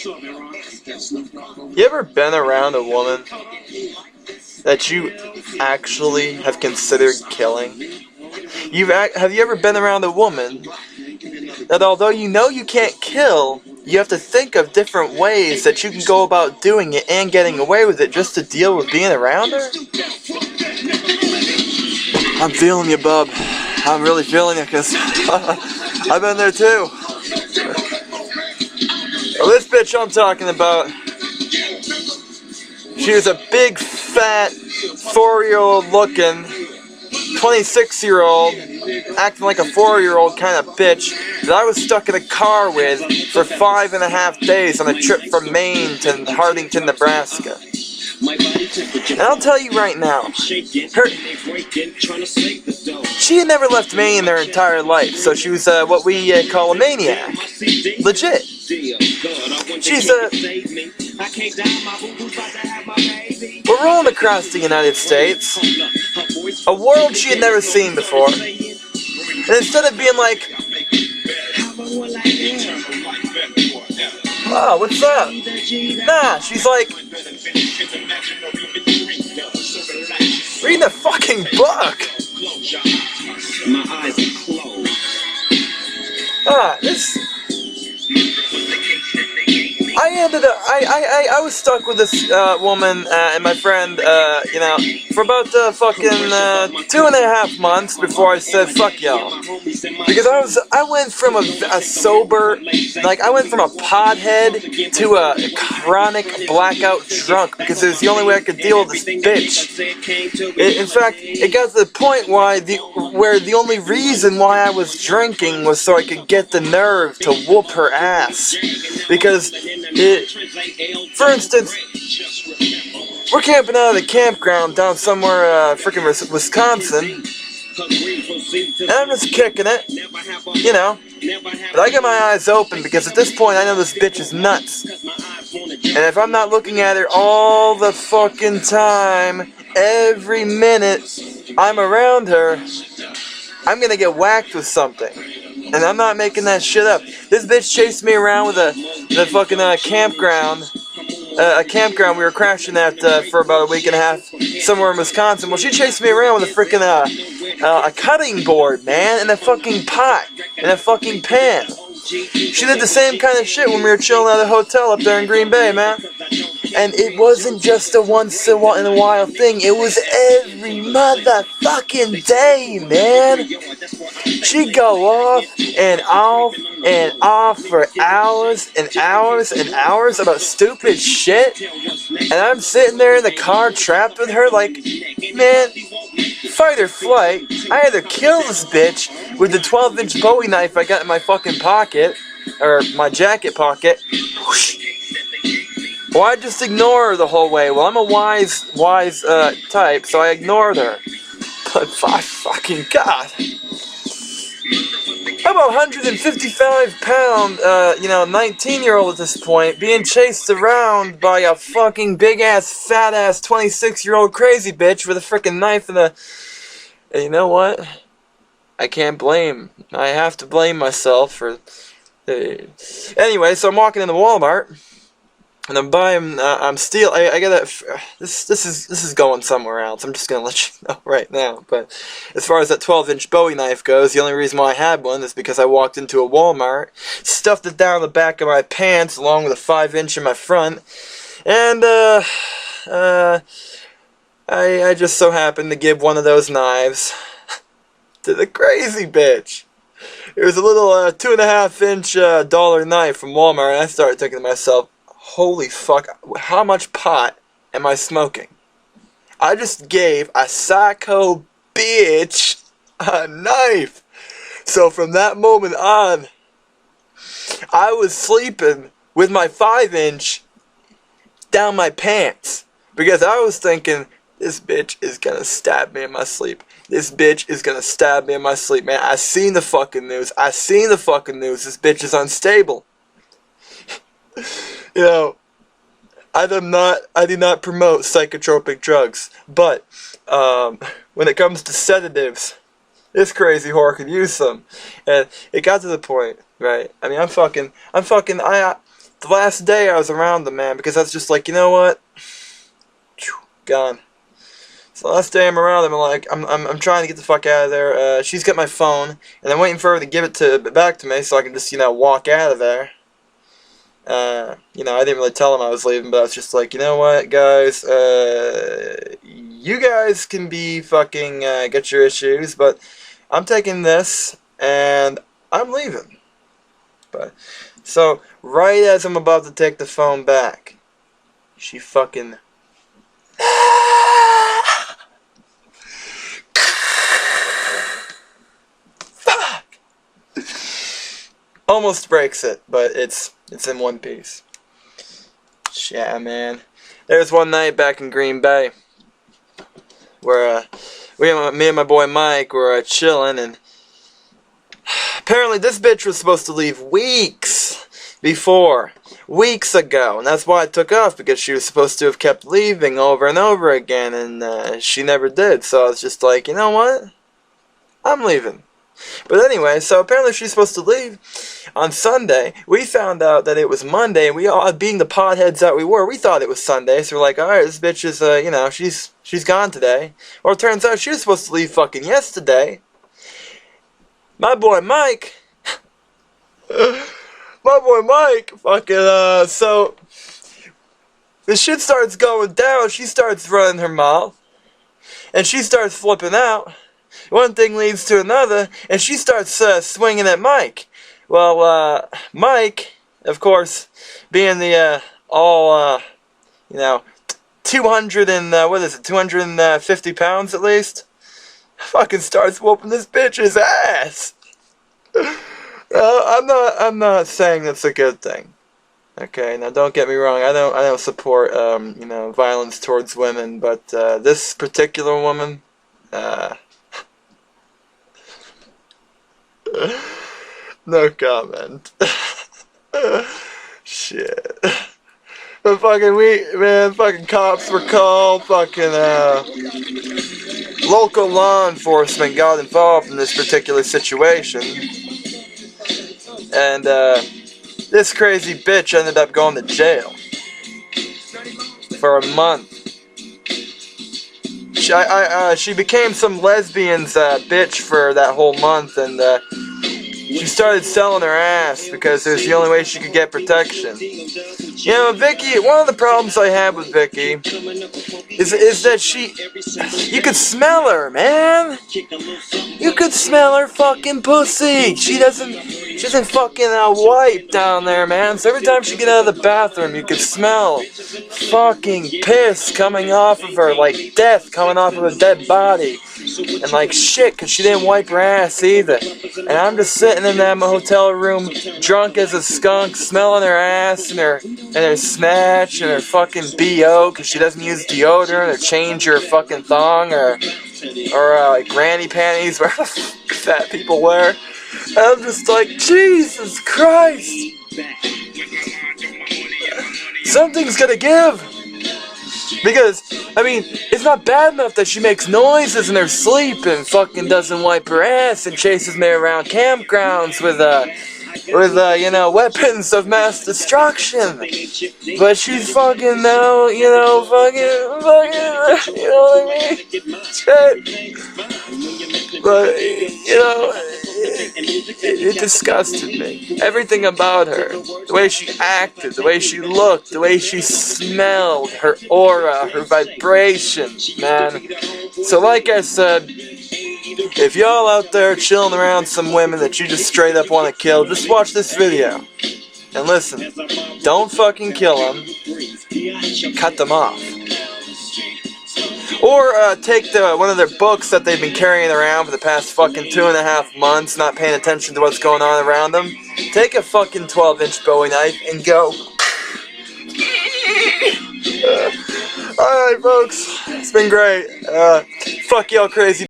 You ever been around a woman that you actually have considered killing? Have you ever been around a woman that although you know you can't kill, you have to think of different ways that you can go about doing it and getting away with it just to deal with being around her? I'm feeling you, bub. I'm really feeling it, because I've been there too. Well, this bitch I'm talking about, she was a big, fat, 4-year-old looking, 26-year-old, acting like a 4-year-old kind of bitch that I was stuck in a car with for 5.5 days on a trip from Maine to Hardington, Nebraska. And I'll tell you right now, she had never left Maine in her entire life, so she was what we call a maniac. Legit. We're rolling across the United States, a world she had never seen before, and instead of being like, oh, what's up? Nah, she's like, reading a fucking book. I was stuck with this woman and my friend, for about fucking 2.5 months before I said fuck y'all. Because I went from a sober, I went from a pothead to a chronic blackout drunk because it was the only way I could deal with this bitch. In fact, it got to the point where the only reason why I was drinking was so I could get the nerve to whoop her ass. Because, for instance, we're camping out of the campground down somewhere, frickin' Wisconsin, and I'm just kicking it, but I got my eyes open because at this point I know this bitch is nuts, and if I'm not looking at her all the fucking time, every minute I'm around her, I'm gonna get whacked with something. And I'm not making that shit up. This bitch chased me around with the fucking campground. A campground we were crashing at for about a week and a half somewhere in Wisconsin. Well, she chased me around with a freaking a cutting board, man, and a fucking pot, and a fucking pan. She did the same kind of shit when we were chilling at a hotel up there in Green Bay, man. And it wasn't just a once in a while thing. It was every motherfucking day, man. She'd go off and off and off for hours and hours and hours about stupid shit. And I'm sitting there in the car trapped with her like, man, fight or flight. I either kill this bitch with the 12-inch Bowie knife I got in my fucking pocket, or my jacket pocket, whoosh, or I just ignore her the whole way. Well, I'm a wise type, so I ignored her. But fucking God. I'm a 155-pound, 19-year-old at this point, being chased around by a fucking big-ass, fat-ass, 26-year-old crazy bitch with a freaking knife and a... And you know what? I can't blame. I have to blame myself for... Anyway, so I'm walking into Walmart. And I'm buying, I gotta, this is going somewhere else, I'm just gonna let you know right now, but as far as that 12-inch Bowie knife goes, the only reason why I had one is because I walked into a Walmart, stuffed it down the back of my pants along with a 5-inch in my front, and, I just so happened to give one of those knives to the crazy bitch. It was a little, 2.5-inch, dollar knife from Walmart, and I started thinking to myself, holy fuck, how much pot am I smoking? I just gave a psycho bitch a knife. So from that moment on, I was sleeping with my 5-inch down my pants. Because I was thinking, this bitch is gonna stab me in my sleep. This bitch is gonna stab me in my sleep, man. I seen the fucking news. This bitch is unstable. I do not promote psychotropic drugs, but when it comes to sedatives, this crazy whore could use some. And it got to the point, right? I mean, the last day I was around them, man, because I was just like, you know what? Gone. So the last day I'm around them, I'm trying to get the fuck out of there. She's got my phone, and I'm waiting for her to give it back to me so I can just, walk out of there. I didn't really tell them I was leaving, but I was just like, you know what, guys, you guys can be fucking, get your issues, but I'm taking this, and I'm leaving. But, so, right as I'm about to take the phone back, she fucking... Fuck! Almost breaks it, but it's in one piece. Yeah, man. There's one night back in Green Bay where me and my boy Mike were chilling, and apparently this bitch was supposed to leave weeks ago, and that's why I took off, because she was supposed to have kept leaving over and over again, and she never did. So I was just like, you know what? I'm leaving. But anyway, so apparently she's supposed to leave on Sunday. We found out that it was Monday, and we all, being the potheads that we were, we thought it was Sunday. So we're like, alright, this bitch is, she's gone today. Well, it turns out she was supposed to leave fucking yesterday. My boy Mike, fucking, so, the shit starts going down, she starts running her mouth, and she starts flipping out. One thing leads to another, and she starts swinging at Mike. Well, Mike, of course, being the 250 pounds at least, fucking starts whooping this bitch's ass. I'm not saying that's a good thing. Okay, now don't get me wrong. I don't support violence towards women, but this particular woman, no comment. Shit. But fucking cops were called, local law enforcement got involved in this particular situation. And, this crazy bitch ended up going to jail for a month. She became some lesbian's bitch for that whole month, and she started selling her ass because it was the only way she could get protection. Vicky, one of the problems I have with Vicky is that you could smell her, man. You could smell her fucking pussy. She doesn't fucking wipe down there, man. So every time she get out of the bathroom, you could smell fucking piss coming off of her, like death coming off of a dead body. And like shit, cause she didn't wipe her ass either. And I'm just sitting in that hotel room, drunk as a skunk, smelling her ass and her snatch and her fucking BO, cause she doesn't use deodorant or change her fucking thong or like granny panties where fat people wear. And I'm just like, Jesus Christ! Something's gonna give! Because, it's not bad enough that she makes noises in her sleep and fucking doesn't wipe her ass and chases me around campgrounds with weapons of mass destruction. But she's fucking now, you know what I mean? Shit. But, it disgusted me. Everything about her. The way she acted, the way she looked, the way she smelled, her aura, her vibration, man. So like I said, if y'all out there chilling around some women that you just straight up want to kill, just watch this video. And listen, don't fucking kill them. Cut them off. Or take one of their books that they've been carrying around for the past fucking 2.5 months, not paying attention to what's going on around them. Take a fucking 12-inch Bowie knife and go. Alright, folks. It's been great. Fuck y'all crazy.